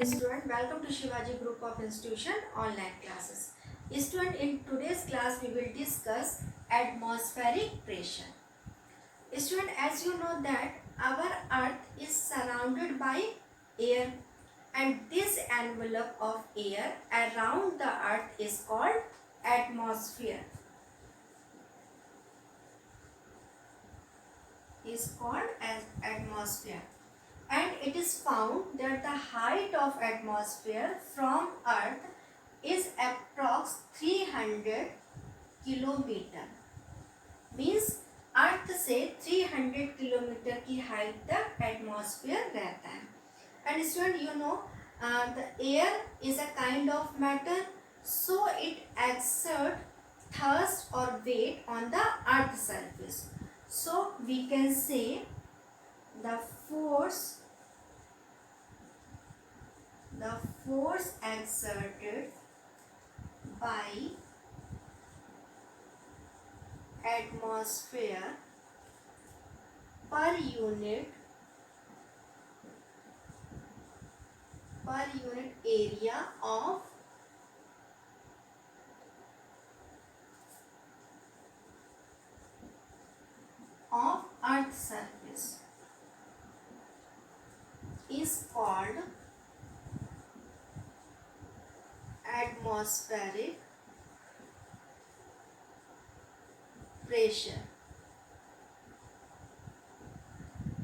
Student, welcome to Shivaji Group of Institution online classes. Student, in today's class we will discuss atmospheric pressure. Student, as you know that our earth is surrounded by air, and this envelope of air around the earth is called atmosphere. Is called as atmosphere. And it is found that the height of atmosphere from earth is approx 300 kilometre. Means earth से 300 kilometre की height तक atmosphere रहता है. And student, you know the air is a kind of matter, so it exert thrust or weight on the earth surface. So we can say the force exerted by atmosphere per unit area of earth surface is called atmospheric pressure.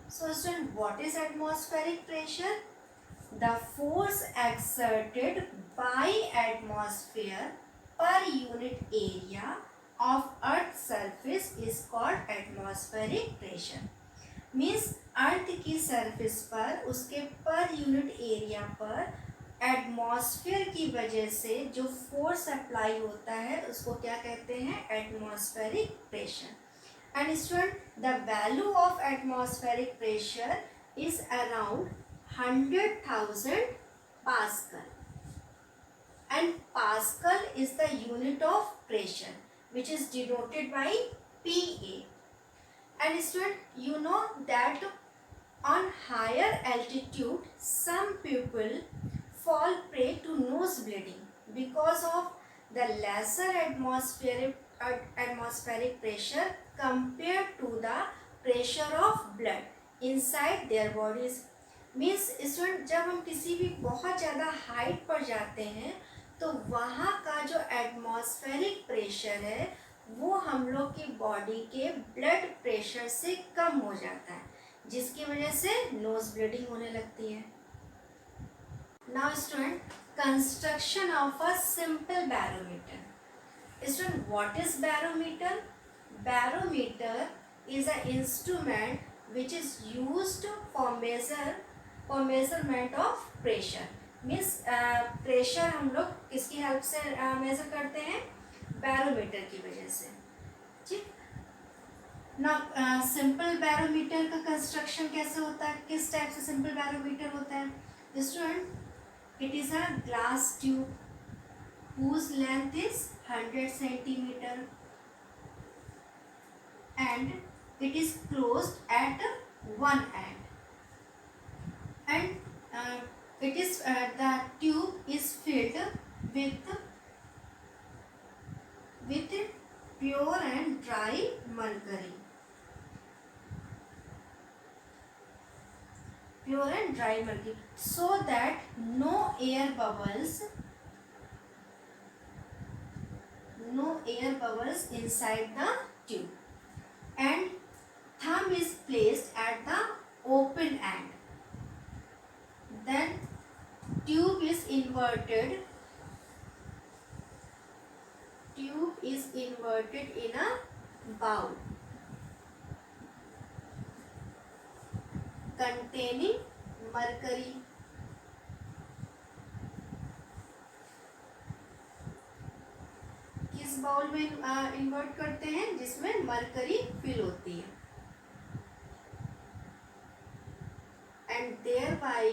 So student, what is atmospheric pressure? The force exerted by atmosphere per unit area of earth surface is called atmospheric pressure. Means earth की surface पर उसके per unit area पर atmosphere की वजह से जो force apply होता है उसको क्या कहते हैं? Atmospheric pressure. And student, the value of atmospheric pressure is around 100,000 pascal. And pascal is the unit of pressure which is denoted by PA. And student, you know that on higher altitude some people fall prey to nose bleeding because of the lesser atmospheric pressure compared to the pressure of blood inside their bodies. Means student, जब हम किसी भी बहुत ज़्यादा height पर जाते हैं तो वहाँ का जो एटमॉस्फेरिक प्रेशर है वो हम लोग की बॉडी के ब्लड प्रेशर से कम हो जाता है, जिसकी वजह से नोज ब्लीडिंग होने लगती है. Now student, construction of a simple barometer. Student, what is barometer? Barometer is a instrument which is used for measurement of pressure. Means pressure हम लोग किसकी हेल्प से मेजर करते हैं? बैरोमीटर की वजह से. ठीक ना. सिंपल बैरोमीटर का कंस्ट्रक्शन कैसे होता है? किस टाइप से सिंपल बैरोमीटर होता है? Student, it is a glass tube whose length is 100 centimeter and it is closed at one end, and it is the tube is filled with pure and dry mercury. So that no air bubbles inside the tube, and thumb is placed at the open end. Then tube is inverted in a bowl containing mercury. किस bowl में invert करते हैं? जिसमें mercury fill होती है. And thereby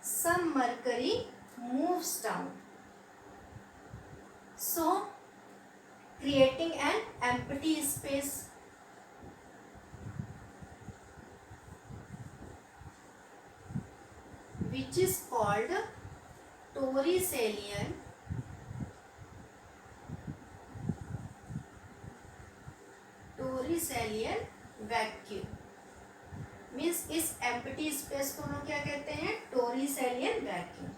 some mercury moves down, so creating an empty space. which is called torricellian vacuum. Means इस empty space को हम क्या कहते हैं, Torricellian vacuum.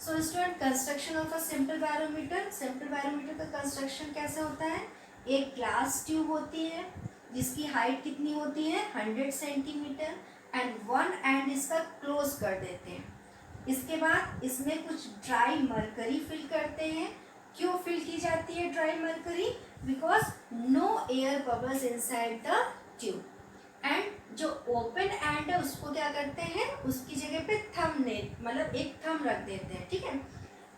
So student, construction of a simple barometer. Simple barometer का construction कैसे होता है, एक ग्लास ट्यूब होती है जिसकी हाइट कितनी होती है 100 सेंटीमीटर एंड वन एंड इसका क्लोज कर देते हैं। इसके बाद इसमें कुछ ड्राई मरकरी फिल करते हैं। क्यों फिल की जाती है dry mercury, because no air bubbles inside the tube. And जो ओपन एंड है उसको क्या करते हैं, उसकी जगह पे थंबनेल मतलब एक थंब रख देते हैं, ठीक है।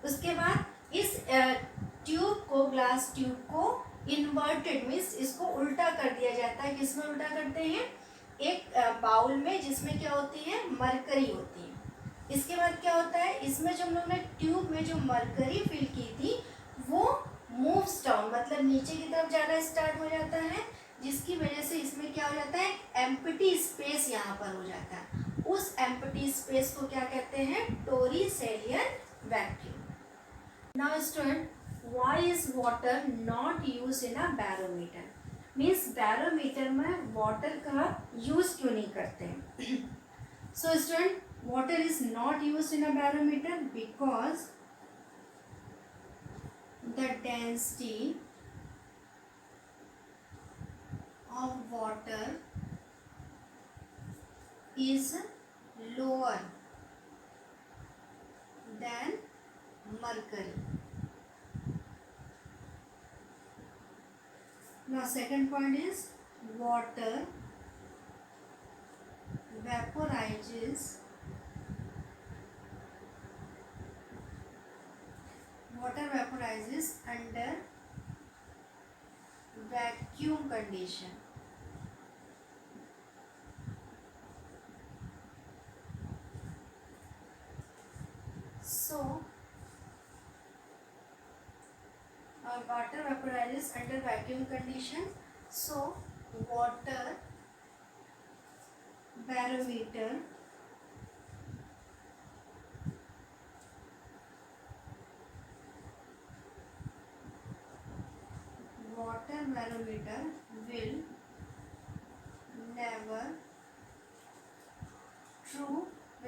उसके बाद इस ट्यूब को, ग्लास ट्यूब को इन्वर्टेड मीन्स इसको उल्टा कर दिया जाता है। किसमें उल्टा करते हैं, एक बाउल में जिसमें क्या होती है, मरकरी होती है। इसके बाद क्या होता है, इसमें जो हम लोग ने ट्यूब में जो मरकरी फिल की थी वो मूव्स डाउन मतलब नीचे की तरफ जाना स्टार्ट हो जाता है, जिसकी वजह से इसमें क्या हो जाता है, एम्प्टी स्पेस यहाँ पर हो जाता है। उस एम्प्टी स्पेस को क्या कहते हैं, Torricellian vacuum. Now student, why is water not use in a barometer. Means barometer में वाटर का यूज क्यों नहीं करते हैं। So student, water is not use in a barometer because the density of water is lower than mercury. Now second point is water vaporizes under vacuum condition. So water vaporizes under vacuum condition. So water barometer will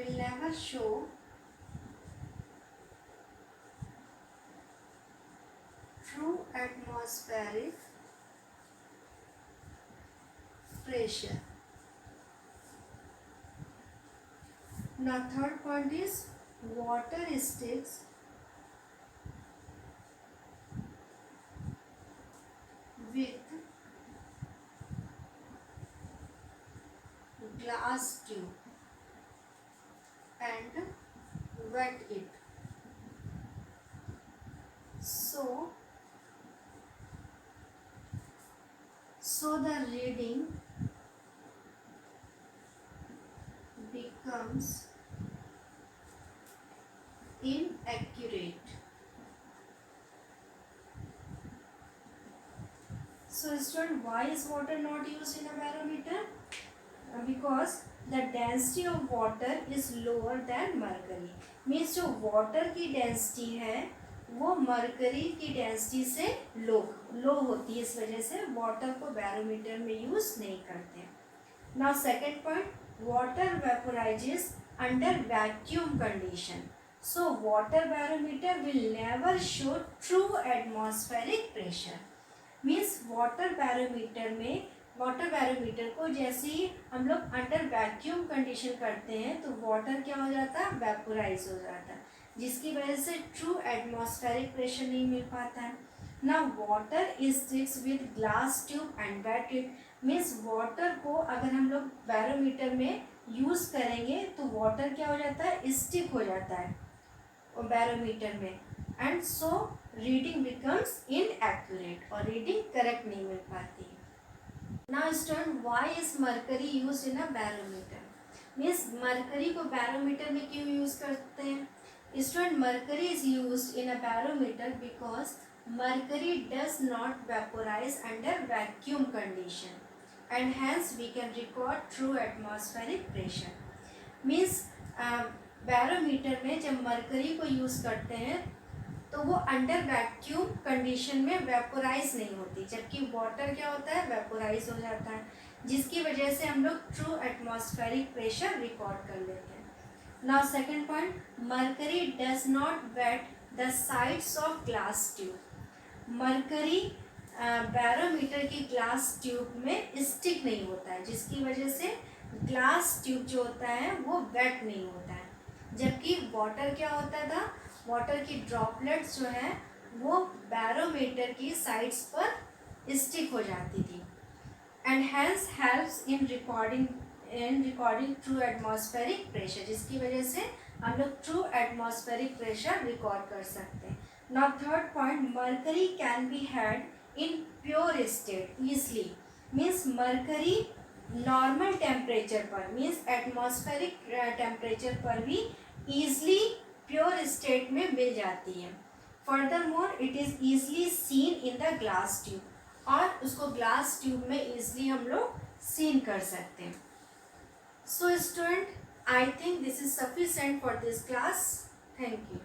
never show true atmospheric pressure. Now third point is water sticks with glass tube and wet it. So the reading becomes inaccurate. So student, why is water not used in a barometer? Because the density of water is lower than mercury. Means जो water की density है वो mercury की density से लो होती है, इस वजह से water को barometer में use नहीं करते। Now second point, water vaporizes under vacuum condition. So water barometer will never show true atmospheric pressure. Means water barometer को जैसे ही हम लोग अंडर वैक्यूम कंडीशन करते हैं तो वाटर क्या हो जाता है, वेपोराइज हो जाता है, जिसकी वजह से ट्रू एटमॉस्फेरिक प्रेशर नहीं मिल पाता है। Now water is sticks with glass tube and wet it. Means water को अगर हम लोग बैरोमीटर में यूज करेंगे तो वाटर क्या हो जाता है, स्टिक हो जाता है बैरोमीटर में, and so reading becomes inaccurate और रीडिंग करेक्ट नहीं मिल पाती। Now student, why is mercury use in a barometer. Means mercury को बैरोमीटर में क्यों यूज करते हैं। Student, mercury is use in a barometer because mercury does not vaporize under vacuum condition and hence we can record true atmospheric pressure. Means barometer में जब mercury को use करते हैं तो वो अंडर वैक्यूम कंडीशन में वेपोराइज नहीं होती, जबकि वाटर क्या होता है, वेपोराइज हो जाता है, जिसकी वजह से हम लोग ट्रू एटमॉस्फेरिक प्रेशर रिकॉर्ड कर लेते हैं। Now second point, mercury does not wet the sides of glass tube. Mercury barometer की ग्लास ट्यूब में स्टिक नहीं होता है, जिसकी वजह से ग्लास ट्यूब जो होता है वो वेट नहीं होता है, जबकि वाटर क्या होता था, वाटर की ड्रॉपलेट्स जो है वो बैरोमीटर की साइड्स पर स्टिक हो जाती थी, and hence helps in recording true atmospheric pressure, जिसकी वजह से हम लोग ट्रू एटमॉस्फेरिक प्रेशर रिकॉर्ड कर सकते हैं। Now third point, mercury can be had in pure state easily, means mercury normal temperature पर, मीन्स एटमॉस्फेरिक टेम्परेचर पर भी ईजली प्योर स्टेट में मिल जाती है। Further more it is easily seen in the glass tube, और उसको glass tube में easily हम लोग सीन कर सकते हैं। So student, I think this is sufficient for this class. Thank you.